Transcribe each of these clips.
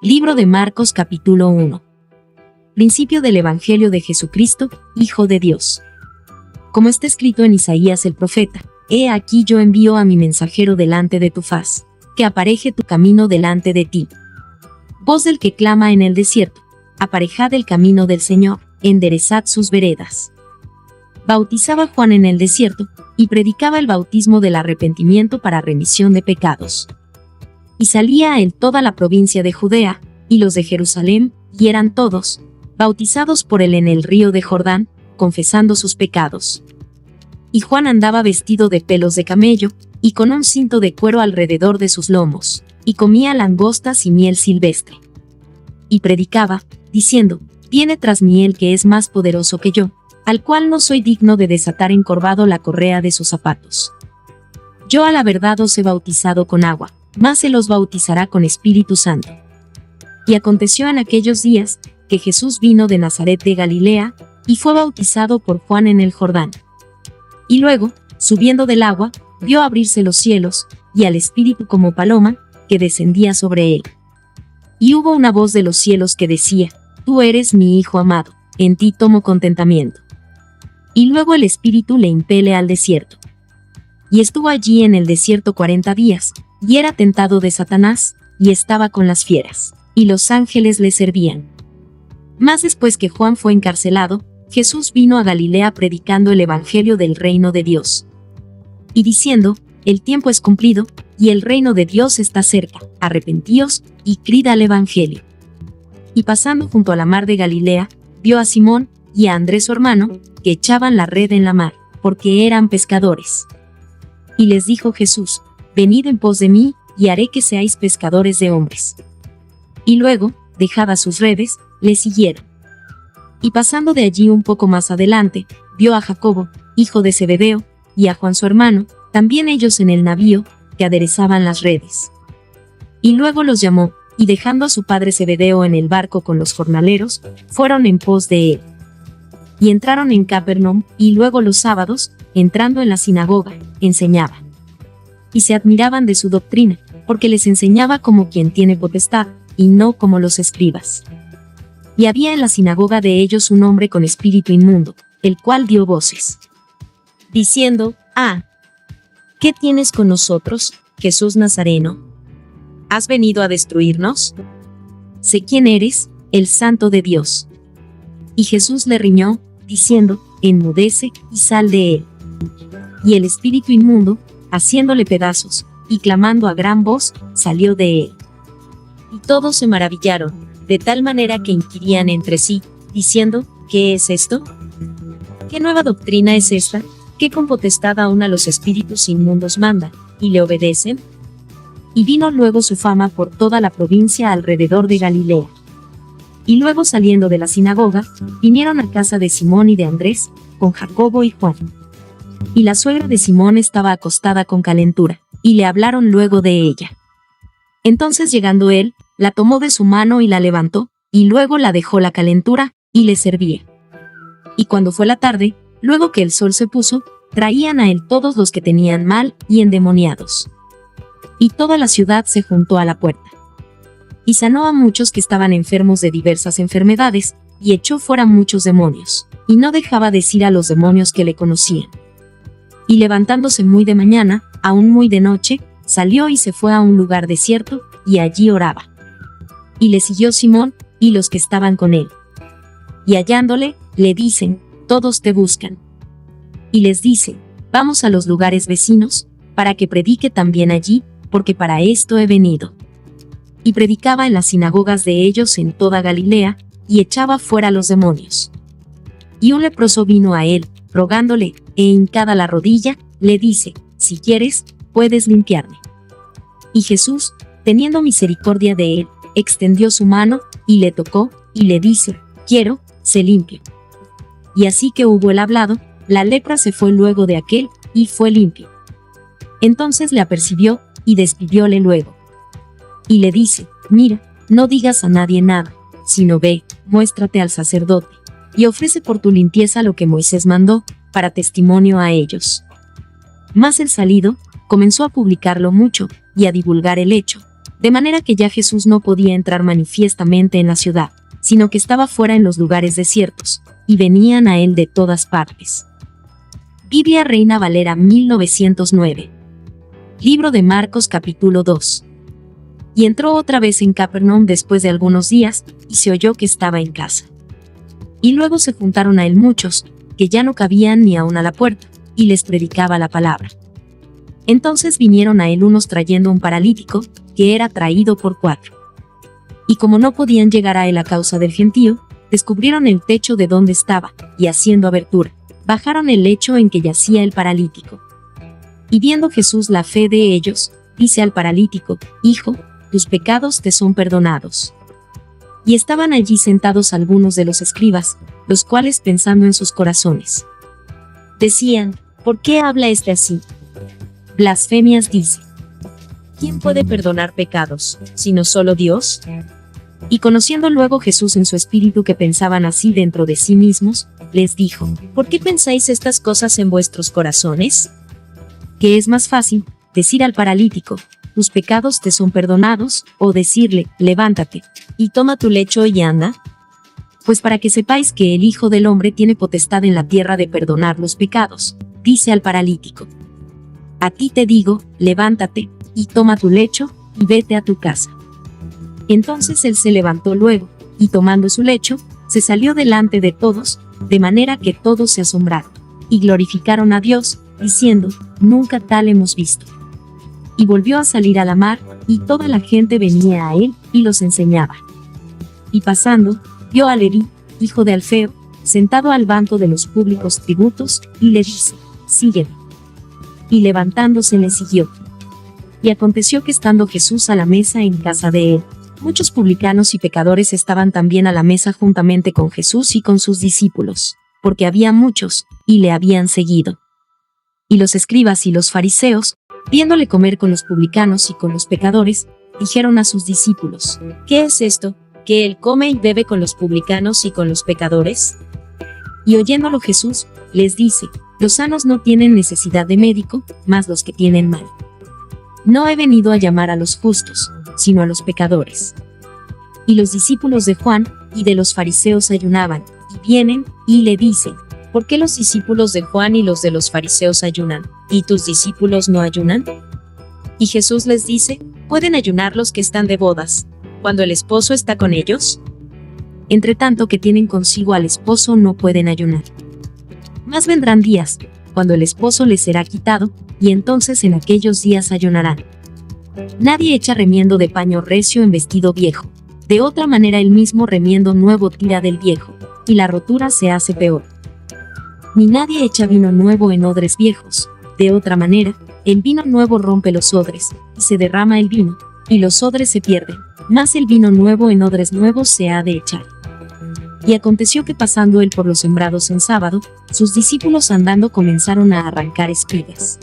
Libro de Marcos capítulo 1. Principio del Evangelio de Jesucristo, Hijo de Dios. Como está escrito en Isaías el profeta: He aquí yo envío a mi mensajero delante de tu faz, que apareje tu camino delante de ti. Voz del que clama en el desierto: aparejad el camino del Señor, enderezad sus veredas. Bautizaba Juan en el desierto, y predicaba el bautismo del arrepentimiento para remisión de pecados. Y salía a él toda la provincia de Judea, y los de Jerusalén, y eran todos bautizados por él en el río de Jordán, confesando sus pecados. Y Juan andaba vestido de pelos de camello, y con un cinto de cuero alrededor de sus lomos, y comía langostas y miel silvestre. Y predicaba, diciendo: Viene tras mí el que es más poderoso que yo, al cual no soy digno de desatar encorvado la correa de sus zapatos. Yo a la verdad os he bautizado con agua, mas él os bautizará con Espíritu Santo. Y aconteció en aquellos días, que Jesús vino de Nazaret de Galilea, y fue bautizado por Juan en el Jordán. Y luego, subiendo del agua, vio abrirse los cielos, y al Espíritu como paloma, que descendía sobre él. Y hubo una voz de los cielos que decía: Tú eres mi Hijo amado, en ti tomo contentamiento. Y luego el Espíritu le impele al desierto. Y estuvo allí en el desierto 40 días, y era tentado de Satanás, y estaba con las fieras, y los ángeles le servían. Mas después que Juan fue encarcelado, Jesús vino a Galilea predicando el Evangelio del reino de Dios. Y diciendo: El tiempo es cumplido, y el reino de Dios está cerca, arrepentíos, y creed al Evangelio. Y pasando junto a la mar de Galilea, vio a Simón, y a Andrés su hermano, que echaban la red en la mar, porque eran pescadores. Y les dijo Jesús: Venid en pos de mí, y haré que seáis pescadores de hombres. Y luego, dejadas sus redes, le siguieron. Y pasando de allí un poco más adelante, vio a Jacobo, hijo de Zebedeo, y a Juan su hermano, también ellos en el navío, que aderezaban las redes. Y luego los llamó, y dejando a su padre Zebedeo en el barco con los jornaleros, fueron en pos de él. Y entraron en Capernaum, y luego los sábados, entrando en la sinagoga, enseñaba. Y se admiraban de su doctrina, porque les enseñaba como quien tiene potestad, y no como los escribas. Y había en la sinagoga de ellos un hombre con espíritu inmundo, el cual dio voces, diciendo: ¿Qué tienes con nosotros, Jesús Nazareno? ¿Has venido a destruirnos? Sé quién eres, el Santo de Dios. Y Jesús le riñó, diciendo: Enmudece, y sal de él. Y el espíritu inmundo, haciéndole pedazos, y clamando a gran voz, salió de él. Y todos se maravillaron, de tal manera que inquirían entre sí, diciendo: ¿Qué es esto? ¿Qué nueva doctrina es esta, que con potestad aún a los espíritus inmundos manda, y le obedecen? Y vino luego su fama por toda la provincia alrededor de Galilea. Y luego saliendo de la sinagoga, vinieron a casa de Simón y de Andrés, con Jacobo y Juan. Y la suegra de Simón estaba acostada con calentura, y le hablaron luego de ella. Entonces llegando él, la tomó de su mano y la levantó, y luego la dejó la calentura, y le servía. Y cuando fue la tarde, luego que el sol se puso, traían a él todos los que tenían mal y endemoniados. Y toda la ciudad se juntó a la puerta. Y sanó a muchos que estaban enfermos de diversas enfermedades, y echó fuera muchos demonios, y no dejaba decir a los demonios que le conocían. Y levantándose muy de mañana, aún muy de noche, salió y se fue a un lugar desierto, y allí oraba. Y le siguió Simón, y los que estaban con él. Y hallándole, le dicen: Todos te buscan. Y les dice: Vamos a los lugares vecinos, para que predique también allí, porque para esto he venido. Y predicaba en las sinagogas de ellos en toda Galilea, y echaba fuera los demonios. Y un leproso vino a él, rogándole, e hincada la rodilla, le dice: Si quieres, puedes limpiarme. Y Jesús, teniendo misericordia de él, extendió su mano, y le tocó, y le dice: Quiero, sé limpio. Y así que hubo él hablado, la lepra se fue luego de aquél, y fue limpio. Entonces le apercibió, y despidióle luego. Y le dice: Mira, no digas a nadie nada, sino ve, muéstrate al sacerdote, y ofrece por tu limpieza lo que Moisés mandó, para testimonio a ellos. Mas el salido, comenzó a publicarlo mucho, y a divulgar el hecho, De manera que ya Jesús no podía entrar manifiestamente en la ciudad, sino que estaba fuera en los lugares desiertos, y venían a él de todas partes. Biblia Reina Valera 1909. Libro de Marcos capítulo 2. Y entró otra vez en Capernaum después de algunos días, y se oyó que estaba en casa. Y luego se juntaron a él muchos, que ya no cabían ni aun a la puerta, y les predicaba la palabra. Entonces vinieron a él unos trayendo un paralítico, que era traído por 4. Y como no podían llegar a él a causa del gentío, descubrieron el techo de donde estaba, y haciendo abertura, bajaron el lecho en que yacía el paralítico. Y viendo Jesús la fe de ellos, dice al paralítico: Hijo, tus pecados te son perdonados. Y estaban allí sentados algunos de los escribas, los cuales pensando en sus corazones, decían: ¿Por qué habla este así? Blasfemias dice. ¿Quién puede perdonar pecados, sino solo Dios? Y conociendo luego Jesús en su espíritu que pensaban así dentro de sí mismos, les dijo: ¿Por qué pensáis estas cosas en vuestros corazones? ¿Qué es más fácil, decir al paralítico: tus pecados te son perdonados, o decirle: levántate, y toma tu lecho y anda? Pues para que sepáis que el Hijo del Hombre tiene potestad en la tierra de perdonar los pecados, dice al paralítico: a ti te digo, levántate, y toma tu lecho, y vete a tu casa. Entonces él se levantó luego, y tomando su lecho, se salió delante de todos, de manera que todos se asombraron, y glorificaron a Dios, diciendo: nunca tal hemos visto. Y volvió a salir a la mar, y toda la gente venía a él, y los enseñaba. Y pasando, vio a Leví, hijo de Alfeo, sentado al banco de los públicos tributos, y le dice: sígueme. Y levantándose le siguió. Y aconteció que estando Jesús a la mesa en casa de él, muchos publicanos y pecadores estaban también a la mesa juntamente con Jesús y con sus discípulos, porque había muchos, y le habían seguido. Y los escribas y los fariseos, viéndole comer con los publicanos y con los pecadores, dijeron a sus discípulos: ¿qué es esto, que él come y bebe con los publicanos y con los pecadores? Y oyéndolo Jesús, les dice: los sanos no tienen necesidad de médico, mas los que tienen mal. No he venido a llamar a los justos, sino a los pecadores. Y los discípulos de Juan y de los fariseos ayunaban, y vienen, y le dicen: ¿por qué los discípulos de Juan y los de los fariseos ayunan, y tus discípulos no ayunan? Y Jesús les dice: ¿pueden ayunar los que están de bodas, cuando el esposo está con ellos? Entre tanto que tienen consigo al esposo no pueden ayunar. Mas vendrán días, cuando el esposo les será quitado, y entonces en aquellos días ayunarán. Nadie echa remiendo de paño recio en vestido viejo, de otra manera el mismo remiendo nuevo tira del viejo, y la rotura se hace peor. Ni nadie echa vino nuevo en odres viejos, de otra manera, el vino nuevo rompe los odres, y se derrama el vino, y los odres se pierden, mas el vino nuevo en odres nuevos se ha de echar. Y aconteció que pasando él por los sembrados en sábado, sus discípulos andando comenzaron a arrancar espigas.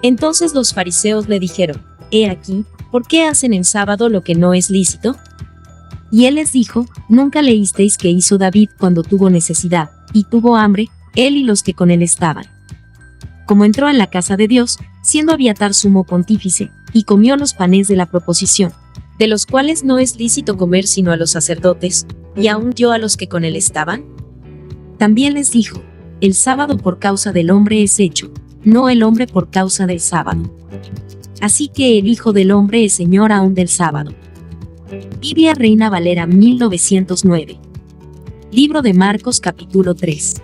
Entonces los fariseos le dijeron: he aquí, ¿por qué hacen en sábado lo que no es lícito? Y él les dijo: ¿nunca leísteis que hizo David cuando tuvo necesidad, y tuvo hambre, él y los que con él estaban? Como entró en la casa de Dios, siendo Abiatar sumo pontífice, y comió los panes de la proposición, de los cuales no es lícito comer sino a los sacerdotes, y aun dio a los que con él estaban. También les dijo: el sábado por causa del hombre es hecho, no el hombre por causa del sábado. Así que el Hijo del Hombre es Señor aún del sábado. Biblia Reina Valera 1909. Libro de Marcos capítulo 3.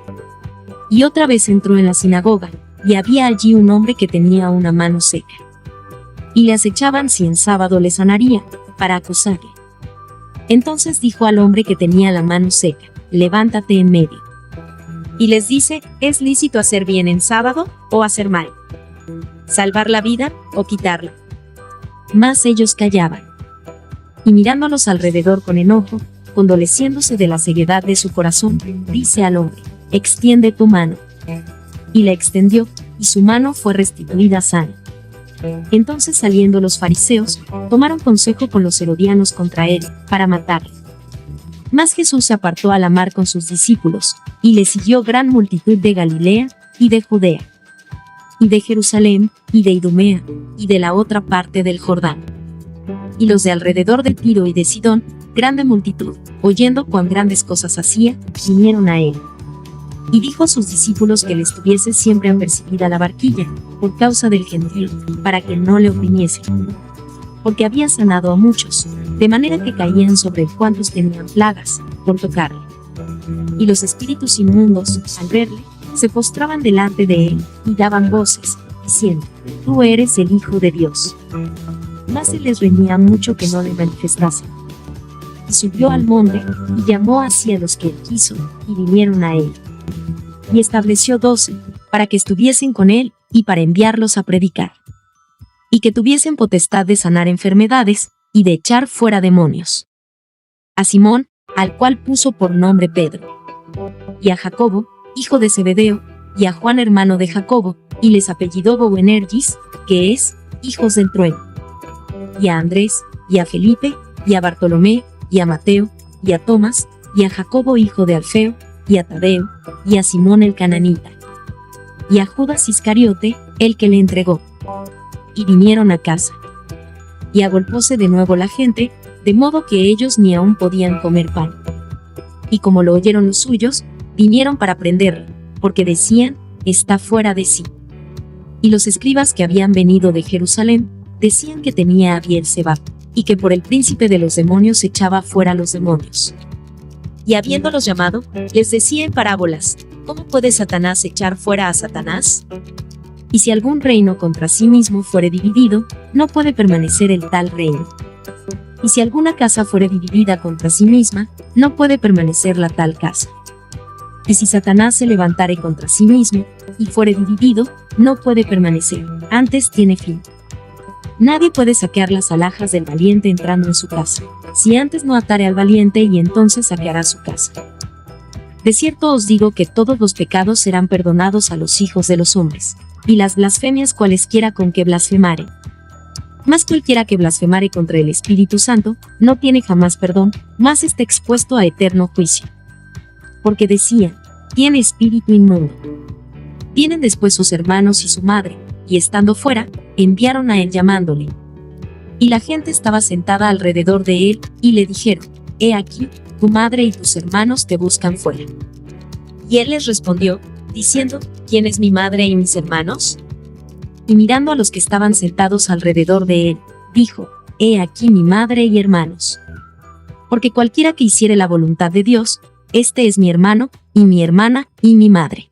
Y otra vez entró en la sinagoga, y había allí un hombre que tenía una mano seca. Y le acechaban si en sábado le sanaría, para acusarle. Entonces dijo al hombre que tenía la mano seca: levántate en medio. Y les dice: ¿es lícito hacer bien en sábado, o hacer mal? ¿Salvar la vida, o quitarla? Mas ellos callaban. Y mirándolos alrededor con enojo, condoleciéndose de la ceguedad de su corazón, dice al hombre: extiende tu mano. Y la extendió, y su mano fue restituida sana. Entonces saliendo los fariseos, tomaron consejo con los herodianos contra él, para matarle. Mas Jesús se apartó a la mar con sus discípulos, y le siguió gran multitud de Galilea, y de Judea, y de Jerusalén, y de Idumea, y de la otra parte del Jordán. Y los de alrededor de Tiro y de Sidón, grande multitud, oyendo cuán grandes cosas hacía, vinieron a él. Y dijo a sus discípulos que les tuviese siempre apercibida la barquilla, por causa del gentío, para que no le oprimiesen. Porque había sanado a muchos, de manera que caían sobre él cuantos tenían plagas, por tocarle. Y los espíritus inmundos, al verle, se postraban delante de él, y daban voces, diciendo: Tú eres el Hijo de Dios. Mas se les reñía mucho que no le manifestasen. Y subió al monte, y llamó así a los que él quiso, y vinieron a él. Y estableció 12, para que estuviesen con él, y para enviarlos a predicar. Y que tuviesen potestad de sanar enfermedades, y de echar fuera demonios. A Simón, al cual puso por nombre Pedro. Y a Jacobo, hijo de Zebedeo, y a Juan hermano de Jacobo, y les apellidó Boanerges, que es, hijos del trueno. Y a Andrés, y a Felipe, y a Bartolomé, y a Mateo, y a Tomás, y a Jacobo hijo de Alfeo, y a Tadeo, y a Simón el cananita, y a Judas Iscariote, el que le entregó. Y vinieron a casa. Y agolpóse de nuevo la gente, de modo que ellos ni aún podían comer pan. Y como lo oyeron los suyos, vinieron para prenderlo, porque decían: está fuera de sí. Y los escribas que habían venido de Jerusalén, decían que tenía a Beelzebub, y que por el príncipe de los demonios echaba fuera los demonios. Y habiéndolos llamado, les decía en parábolas: ¿Cómo puede Satanás echar fuera a Satanás? Y si algún reino contra sí mismo fuere dividido, no puede permanecer el tal reino. Y si alguna casa fuere dividida contra sí misma, no puede permanecer la tal casa. Y si Satanás se levantare contra sí mismo, y fuere dividido, no puede permanecer, antes tiene fin. Nadie puede saquear las alhajas del valiente entrando en su casa, si antes no atare al valiente, y entonces saqueará su casa. De cierto os digo que todos los pecados serán perdonados a los hijos de los hombres, y las blasfemias cualesquiera con que blasfemaren. Mas cualquiera que blasfemare contra el Espíritu Santo, no tiene jamás perdón, mas está expuesto a eterno juicio. Porque decían: tiene espíritu inmundo. Vienen después sus hermanos y su madre, y estando fuera, enviaron a él llamándole. Y la gente estaba sentada alrededor de él, y le dijeron: He aquí, tu madre y tus hermanos te buscan fuera. Y él les respondió, diciendo: ¿Quién es mi madre y mis hermanos? Y mirando a los que estaban sentados alrededor de él, dijo: He aquí mi madre y hermanos. Porque cualquiera que hiciere la voluntad de Dios, este es mi hermano, y mi hermana, y mi madre.